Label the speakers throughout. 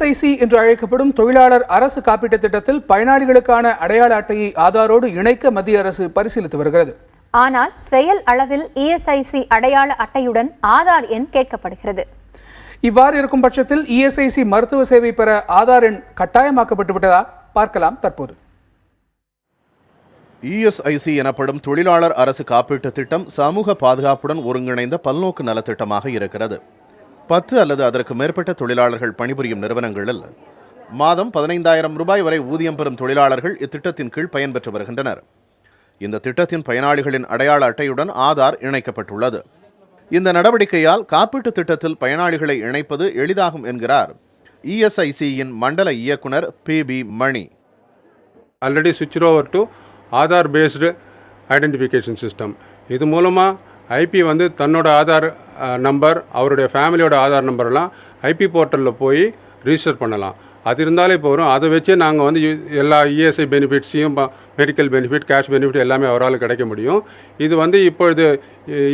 Speaker 1: ESIC என்று அழைக்கப்படும் தொழிலாளர் அரசு காப்பீட்டுத் திட்டத்தில் பயனாளிகளுக்கான அடையாள அட்டையை ஆதாரோடு இணைக்க மத்திய அரசு பரிசீலித்து வருகிறது.
Speaker 2: ஆனால் செயல் அளவில் ESIC அடையாள அட்டையுடன் ஆதார் எண் கேட்கப்படுகிறது.
Speaker 1: இவ்வாறு இருக்கும் பட்சத்தில் ESIC மருத்துவ சேவை பெற ஆதார் எண் கட்டாயமாக்கப்பட்டு விட்டதா பார்க்கலாம் தற்போது.
Speaker 3: ESIC எனப்படும் தொழிலாளர் அரசு காப்பீட்டு திட்டம் சமூக பாதுகாப்புடன் ஒருங்கிணைந்த பல்நோக்கு நலத்திட்டமாக இருக்கிறது. 10 அல்லது அதற்கு மேற்பட்ட தொழிலாளர்கள் பணிபுரியும் நிறுவனங்களில் மாதம் 15,000 ரூபாய் வரை ஊதியம் பெறும் தொழிலாளர்கள் இத்திட்டத்தின் கீழ் பயன்பெற்று வருகின்றனர். இந்த திட்டத்தின் பயனாளிகளின் அடையாள அட்டையுடன் ஆதார் இணைக்கப்பட்டுள்ளது. இந்த நடவடிக்கையால் காப்பீட்டு திட்டத்தில் பயனாளிகளை இணைப்பது எளிதாகும் என்கிறார் ESIC-யின் மண்டல இயக்குனர் PB மணி.
Speaker 4: ஆல்ரெடி ஸ்விட்ச் over to Aadhaar based identification system. இது மூலமாக ஐபி வந்து தன்னோட ஆதார் நம்பர், அவருடைய ஃபேமிலியோட ஆதார் நம்பர்லாம் ஐபி போர்ட்டலில் போய் ரிஜிஸ்டர் பண்ணலாம். அது இருந்தாலே போகிறோம். அதை வச்சே நாங்கள் வந்து எல்லா ESI பெனிஃபிட்ஸையும், மெடிக்கல் பெனிஃபிட், கேஷ் பெனிஃபிட் எல்லாமே அவரால் கிடைக்க முடியும். இது வந்து இப்பொழுது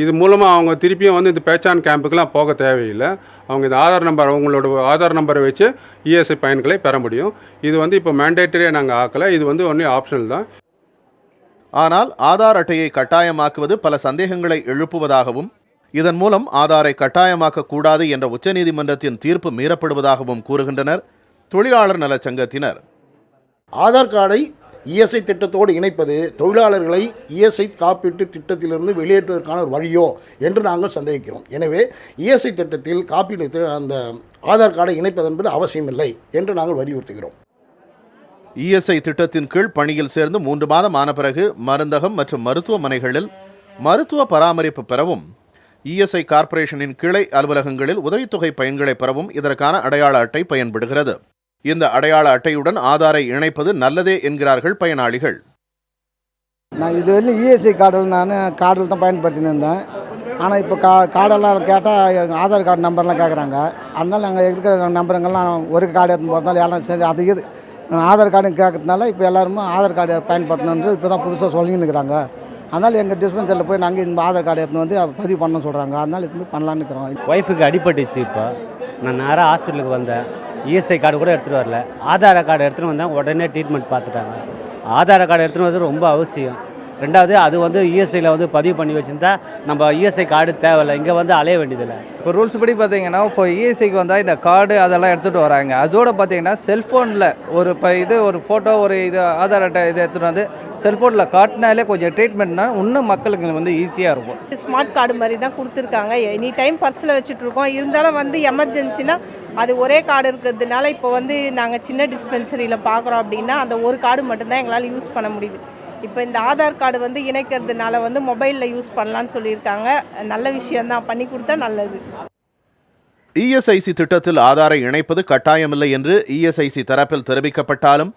Speaker 4: இது மூலமாக அவங்க திருப்பியும் வந்து இந்த பேச்சான் கேம்புக்கெலாம் போக தேவையில்லை. அவங்க இந்த ஆதார் நம்பர், அவங்களோட ஆதார் நம்பரை வச்சு ESI பயன்களை பெற முடியும். இது வந்து இப்போ மேண்டேட்டரியாக நாங்கள் ஆக்கலை. இது வந்து ஒன்லி ஆப்ஷனல் தான்.
Speaker 3: ஆனால் ஆதார் அட்டையை கட்டாயமாக்குவது பல சந்தேகங்களை எழுப்புவதாகவும், இதன் மூலம் ஆதாரை கட்டாயமாக்க கூடாது என்ற உச்சநீதிமன்றத்தின் தீர்ப்பு மீறப்படுவதாகவும் கூறுகின்றனர் தொழிலாளர் நல சங்கத்தினர்.
Speaker 5: ஆதார் கார்டை ESI திட்டத்தோடு இணைப்பது தொழிலாளர்களை ESI காப்பீட்டு திட்டத்திலிருந்து வெளியேற்றுவதற்கான ஒரு வழியோ என்று நாங்கள் சந்தேகிக்கிறோம். எனவே ESI திட்டத்தில் காப்பீட்டு அந்த ஆதார் கார்டை இணைப்பது என்பது அவசியமில்லை என்று நாங்கள் வலியுறுத்துகிறோம்.
Speaker 3: ESI திட்டத்தின் கீழ் பணியில் சேர்ந்து 3 மாதம் ஆன பிறகு மருந்தகம் மற்றும் மருத்துவமனைகளில் மருத்துவ பராமரிப்பு பெறவும், ESI கார்ப்பரேஷனின் கிளை அலுவலகங்களில் உதவித்தொகை பயன்களை பெறவும் இதற்கான அடையாள அட்டை பயன்படுகிறது. இந்த அடையாள அட்டையுடன் ஆதாரை இணைப்பது நல்லதே என்கிறார்கள் பயனாளிகள்.
Speaker 6: நான் இதுவரை ESI கார்டில் கார்டில் தான் பயன்படுத்தின்னு இருந்தேன். ஆனால் இப்போ கார்டெல்லாம் கேட்டால் ஆதார் கார்டு நம்பர்லாம் கேட்குறாங்க. அதனால் நாங்கள் இருக்கிற நம்பருங்கள்லாம் ஒரு கார்டு எடுத்து போகிறதால எல்லாம் சரி, அது இது ஆதார் கார்டு கேட்கறதுனால இப்போ எல்லாருமே ஆதார் கார்டு பயன்படுத்தணுன்னு இப்போ தான் புதுசாக சொல்லின்னு இருக்கிறாங்க. அதனால் எங்கள் டிஸ்பென்சரியில் போய் நாங்கள் இந்த ஆதார் கார்டு எடுத்துன்னு வந்து பதிவு பண்ண சொல்கிறாங்க. அதனால் இது பண்ணலான்னு இருக்கிறோம்.
Speaker 7: ஒய்ஃபுக்கு அடிபட்டுச்சு. இப்போ நான் நேராக ஹாஸ்பிட்டலுக்கு வந்தேன். ESI கார்டு கூட எடுத்துகிட்டு வரல, ஆதார் கார்டு எடுத்துகிட்டு வந்தேன். உடனே ட்ரீட்மெண்ட் பார்த்துட்டாங்க. ஆதார் கார்டு எடுத்துகிட்டு வந்து ரொம்ப அவசியம். ரெண்டாவது, அது வந்து ESIயில் வந்து பதிவு பண்ணி வச்சுருந்தா நம்ம ESI கார்டு தேவையில்லை, இங்கே வந்து அலைய வேண்டியதில்லை.
Speaker 8: இப்போ ரூல்ஸ் படி பார்த்தீங்கன்னா இப்போ ESIக்கு வந்தால் இந்த கார்டு அதெல்லாம் எடுத்துகிட்டு வராங்க. அதோடு பார்த்தீங்கன்னா செல்ஃபோனில் ஒரு ஃபோட்டோ, ஒரு ஆதார் அட்டை இதை எடுத்துகிட்டு வந்து செல்ஃபோனில் காட்டினாலே கொஞ்சம் ட்ரீட்மெண்ட்னா இன்னும் மக்களுக்கு வந்து ஈஸியாக இருக்கும்.
Speaker 9: ஸ்மார்ட் கார்டு மாதிரி தான் கொடுத்துருக்காங்க. எனி டைம் பர்ஸில் வச்சுட்ருக்கோம். இருந்தாலும் வந்து எமர்ஜென்சினா அது ஒரே கார்டு இருக்கிறதுனால இப்போ வந்து நாங்கள் சின்ன டிஸ்பென்சரியில் பார்க்குறோம் அப்படின்னா அந்த ஒரு கார்டு மட்டும்தான் எங்களால் யூஸ் பண்ண முடியுது. இப்போ இந்த ஆதார் கார்டு வந்து இணைக்கிறதுனால வந்து மொபைலில் யூஸ் பண்ணலான்னு சொல்லியிருக்காங்க. நல்ல விஷயம்தான், பண்ணி கொடுத்தா நல்லது.
Speaker 3: ESIC திட்டத்தில் ஆதாரை இணைப்பது கட்டாயமில்லை என்று ESIC தரப்பில் தெரிவிக்கப்பட்டாலும்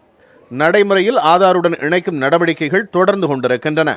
Speaker 3: நடைமுறையில் ஆதாருடன் இணைக்கும் நடவடிக்கைகள் தொடர்ந்து கொண்டிருக்கின்றன.